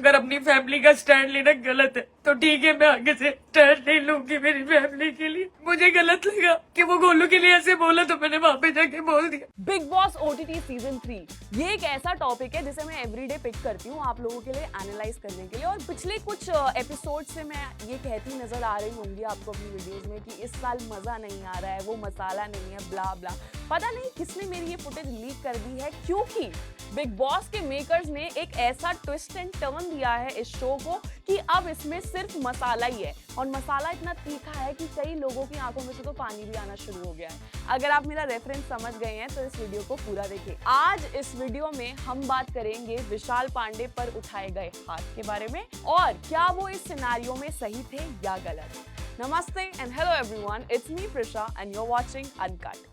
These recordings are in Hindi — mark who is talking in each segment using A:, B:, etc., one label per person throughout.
A: अगर अपनी फैमिली का स्टैंड लेना गलत है तो ठीक है, मैं आगे से स्टैंड नहीं लूंगी मेरी फैमिली के लिए। मुझे गलत लगा कि वो गोलू के लिए ऐसे बोला तो मैंने वहां पे जाके बोल दिया।
B: बिग बॉस OTT सीजन 3 ये एक ऐसा टॉपिक है जिसे मैं एवरीडे पिक करती हूँ आप लोगों के लिए एनालाइज करने के लिए। और पिछले कुछ एपिसोड से मैं ये कहती नजर आ रही होंगी आपको अपनी वीडियोस में कि इस साल मजा नहीं आ रहा है, वो मसाला नहीं है, ब्ला ब्ला। पता नहीं किसने मेरी ये फुटेज लीक कर दी है, क्योंकि बिग बॉस के मेकर्स ने एक ऐसा ट्विस्ट एंड टर्न दिया है इस शो को कि अब इसमें सिर्फ मसाला ही है। और मसाला इतना तीखा है कि कई लोगों की आंखों में से तो पानी भी आना शुरू हो गया है। अगर आप मेरा रेफरेंस समझ गए हैं तो इस वीडियो को पूरा देखिए। आज इस वीडियो में हम बात करेंगे विशाल पांडे पर उठाए गए हाथ के बारे में और क्या वो इस सिनेरियो में सही थे या गलत। नमस्ते and hello everyone, it's me Prisha and you are watching uncut.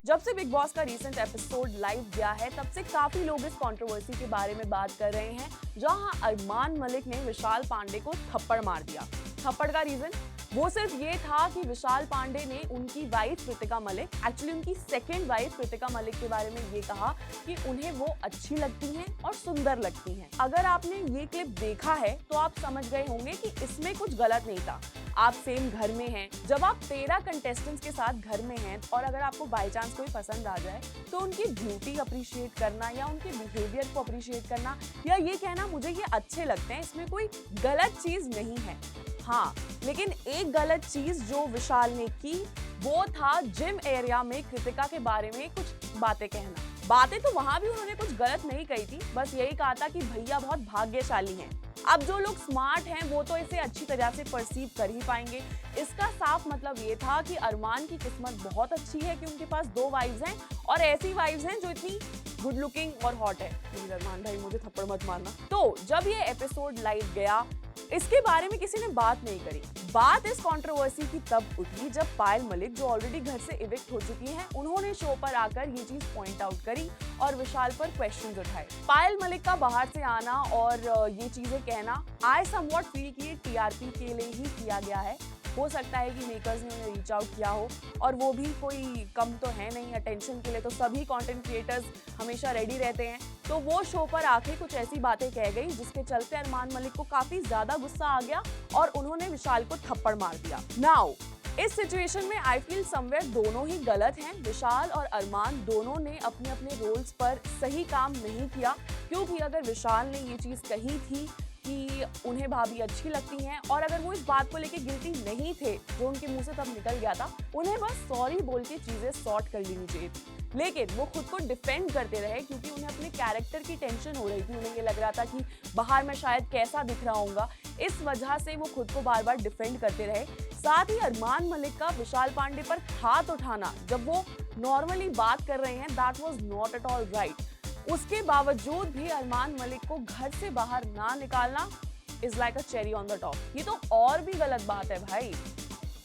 B: जब से बिग बॉस का रीसेंट एपिसोड लाइव गया है तब से काफी लोग इस कंट्रोवर्सी के बारे में बात कर रहे हैं, जहां अरमान मलिक ने विशाल पांडे को थप्पड़ मार दिया। थप्पड़ का रीजन वो सिर्फ ये था कि विशाल पांडे ने उनकी वाइफ कृतिका मलिक, एक्चुअली उनकी सेकंड वाइफ कृतिका मलिक के बारे में ये कहा कि उन्हें वो अच्छी लगती हैं और सुंदर लगती हैं। अगर आपने ये क्लिप देखा है तो आप समझ गए होंगे कि इसमें कुछ गलत नहीं था। आप सेम घर में हैं, जब आप 13 कंटेस्टेंट्स के साथ घर में हैं और अगर आपको बाय चांस कोई पसंद आ जाए तो उनकी ब्यूटी अप्रिशिएट करना या उनके बिहेवियर को अप्रिशिएट करना या ये कहना मुझे ये अच्छे लगते हैं, इसमें कोई गलत चीज नहीं है। हाँ, लेकिन एक गलत चीज जो विशाल ने की वो था जिम एरिया में कृतिका के बारे में कुछ बातें कहना। बातें तो वहां भी उन्होंने कुछ गलत नहीं कही थी, बस यही कहा था कि भैया बहुत भाग्यशाली हैं। अब जो लोग स्मार्ट हैं वो तो इसे अच्छी तरह से परसीव कर ही पाएंगे। इसका साफ मतलब ये था कि अरमान की किस्मत बहुत अच्छी है कि उनके पास 2 वाइफ्स हैं और ऐसी वाइफ्स हैं जो इतनी गुड लुकिंग और हॉट है। अरमान भाई मुझे थप्पड़ मत मारना। तो जब ये एपिसोड लाइव गया इसके बारे में किसी ने बात नहीं करी। बात इस कंट्रोवर्सी की तब उठी जब पायल मलिक, जो ऑलरेडी घर से इविक्ट हो चुकी हैं, उन्होंने शो पर आकर ये चीज पॉइंट आउट करी और विशाल पर क्वेश्चंस उठाए। पायल मलिक का बाहर से आना और ये चीजें कहना, आई समवॉट फील कि TRP के लिए ही किया गया है। हो सकता है कि मेकर्स ने उन्हें रीच आउट किया हो और वो भी कोई कम तो है नहीं अटेंशन के लिए, तो सभी कंटेंट क्रिएटर्स हमेशा रेडी रहते हैं। तो वो शो पर आके कुछ ऐसी बातें कह गई जिसके चलते अरमान मलिक को काफी ज्यादा गुस्सा आ गया और उन्होंने विशाल को थप्पड़ मार दिया। नाउ इस सिचुएशन में आई फील समवेयर दोनों ही गलत हैं। विशाल और अरमान दोनों ने अपने अपने रोल्स पर सही काम नहीं किया, क्योंकि अगर विशाल ने ये चीज कही थी कि उन्हें भाभी अच्छी लगती हैं और अगर वो इस बात को लेके गिल्टी नहीं थे जो उनके मुंह से तब निकल गया था, उन्हें बस सॉरी बोल के चीजें सॉर्ट कर लेनी चाहिए थी। लेकिन वो खुद को डिफेंड करते रहे क्योंकि उन्हें अपने कैरेक्टर की टेंशन हो रही थी। उन्हें ये लग रहा था कि बाहर मैं शायद कैसा दिख रहा हूँगा, इस वजह से वो खुद को बार बार डिफेंड करते रहे। साथ ही अरमान मलिक का विशाल पांडे पर हाथ उठाना जब वो नॉर्मली बात कर रहे हैं, that was not at all right. उसके बावजूद भी अरमान मलिक को घर से बाहर ना निकालना is like a cherry on the top. ये तो और भी गलत बात है भाई।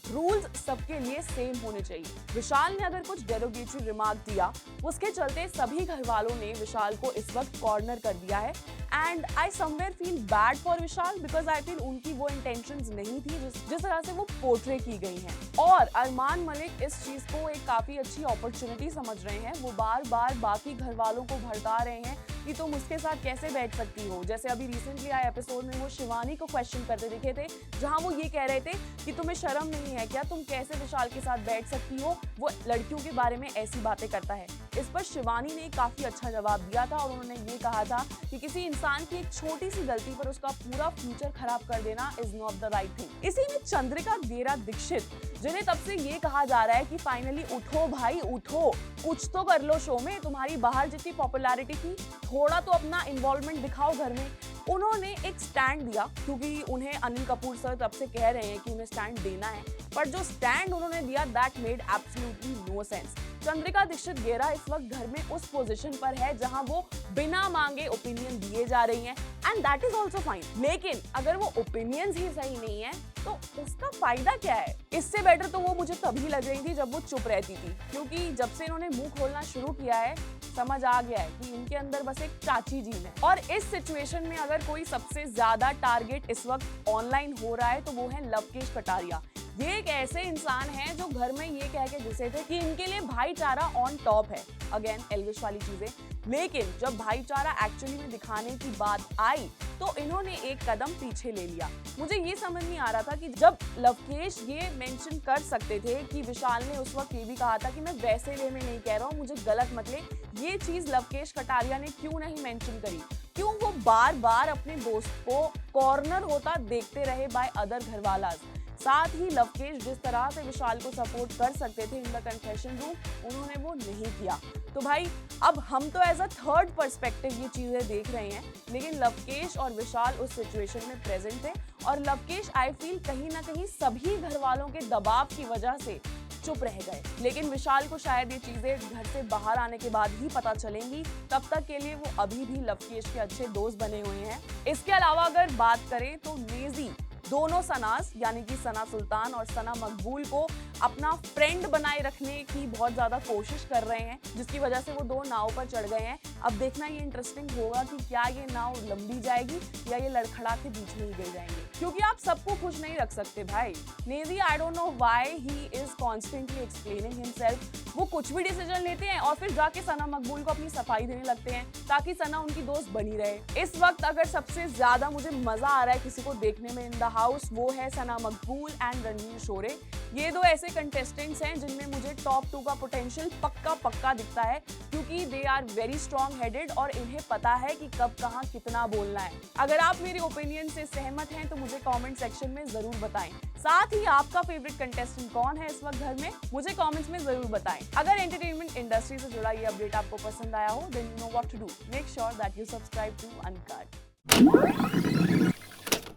B: रूल्स सबके लिए सेम होने चाहिए। विशाल ने अगर कुछ डेरोगेटरी रिमार्क दिया, उसके चलते सभी घर वालों ने विशाल को इस वक्त कॉर्नर कर दिया है। And I somewhere feel bad for Vishal because I feel उनकी वो इंटेंशंस नहीं थी जिस तरह से वो पोर्ट्रे की गई हैं। और अरमान मलिक इस चीज को एक काफी अच्छी अपॉर्चुनिटी समझ रहे हैं। वो बार बार बाकी घर वालों को भड़का रहे हैं कि तुम उसके साथ कैसे बैठ सकती हो। जैसे अभी रिसेंटली आए एपिसोड में वो शिवानी को क्वेश्चन करते दिखे थे, जहां वो ये कह रहे थे कि तुम्हें शर्म नहीं है क्या, तुम कैसे विशाल के साथ बैठ सकती हो, वो लड़कियों के बारे में ऐसी बातें करता है। इस पर शिवानी ने काफी अच्छा जवाब दिया था और उन्होंने ये कहा था कि किसी इंसान की एक छोटी सी गलती पर उसका पूरा फ्यूचर खराब कर देना is not the right thing. इसी में चंद्रिका गेरा दीक्षित, जिन्हें तब से ये कहा जा रहा है कि फाइनली उठो भाई उठो, कुछ तो कर लो शो में, तुम्हारी बाहर जितनी पॉपुलैरिटी थी थोड़ा तो अपना इन्वॉल्वमेंट दिखाओ घर में। उन्होंने एक स्टैंड दिया क्योंकि उन्हें अनिल कपूर सर तब से कह रहे हैं कि उन्हें स्टैंड देना है, पर जो स्टैंड उन्होंने दिया that made absolutely no sense. Chandrika Dixit Gera इस वक्त घर में उस पोजीशन पर है जहां वो बिना मांगे ओपिनियन दिए जा रही हैं and that is also fine. लेकिन अगर वो ओपिनियंस ही सही नहीं है तो उसका फायदा क्या है। इससे बेटर तो वो मुझे तभी लग रही थी जब वो चुप रहती थी, क्योंकि जब से इन्होंने मुंह खोलना शुरू किया है समझ आ गया है कि इनके अंदर बस एक चाची जीन है। और इस सिचुएशन में अगर कोई सबसे ज्यादा टारगेट इस वक्त ऑनलाइन हो रहा है तो वो है लवकेश कटारिया। ये एक ऐसे इंसान हैं जो घर में ये कह के घुसे थे कि इनके लिए भाईचारा ऑन टॉप है, अगेन एल्विश वाली चीजें। लेकिन जब भाईचारा एक्चुअली में दिखाने की बात आई तो इन्होंने एक कदम पीछे ले लिया। मुझे ये समझ नहीं आ रहा था कि जब लवकेश ये मेंशन कर सकते थे कि विशाल ने उस वक्त ये भी कहा था कि मैं वैसे वे में नहीं कह रहा हूँ, मुझे गलत मत ले, ये चीज लवकेश कटारिया ने क्यों नहीं मेंशन करी? क्यों वो बार बार अपने दोस्त को कॉर्नर होता देखते रहे बाय अदर घरवालास? साथ ही लवकेश जिस तरह से विशाल को सपोर्ट कर सकते थे इन द कन्फेशन रूम, उन्होंने वो नहीं किया। तो भाई अब हम तो एज अ थर्ड पर्सपेक्टिव ये चीजें देख रहे हैं, लेकिन लवकेश और विशाल उस सिचुएशन में प्रेजेंट थे और लवकेश आई फील कहीं ना कहीं सभी घर वालों के दबाव की वजह से चुप रह गए। लेकिन विशाल को शायद ये चीजें घर से बाहर आने के बाद ही पता चलेंगी, तब तक के लिए वो अभी भी लवकेश के अच्छे दोस्त बने हुए हैं। इसके अलावा अगर बात करें तो नेजी दोनों सनास यानी कि सना सुल्तान और सना मकबूल को अपना फ्रेंड बनाए रखने की बहुत ज्यादा कोशिश कर रहे हैं, जिसकी वजह से वो दो नाव पर चढ़ गए हैं। अब देखना ये इंटरेस्टिंग होगा कि क्या ये नाव लंबी जाएगी या ये लड़खड़ा के बीच में ही गिर जाएंगे, क्योंकि आप सबको खुश नहीं रख सकते भाई। Naezy I don't know why he is constantly explaining himself. वो कुछ भी डिसीजन लेते हैं और फिर जाके सना मकबूल को अपनी सफाई देने लगते हैं ताकि सना उनकी दोस्त बनी रहे। इस वक्त अगर सबसे ज्यादा मुझे मजा आ रहा है किसी को देखने में इन द हाउस, वो है सना मकबूल एंड रणवीर शोरे। ये दो ऐसे कंटेस्टेंट्स हैं जिनमें मुझे टॉप 2 का पोटेंशियल पक्का दिखता है, क्योंकि they are very strong headed और इन्हें पता है कि कब कहाँ कितना बोलना है। अगर आप मेरे ओपिनियन से सहमत हैं तो मुझे कमेंट सेक्शन में जरूर बताएं। साथ ही आपका फेवरेट कंटेस्टेंट कौन है इस वक्त घर में, मुझे कमेंट्स में जरूर बताएं। अगर एंटरटेनमेंट इंडस्ट्री से जुड़ा ये अपडेट आपको पसंद आया हो, then you know what to do. Make sure that you subscribe to uncut.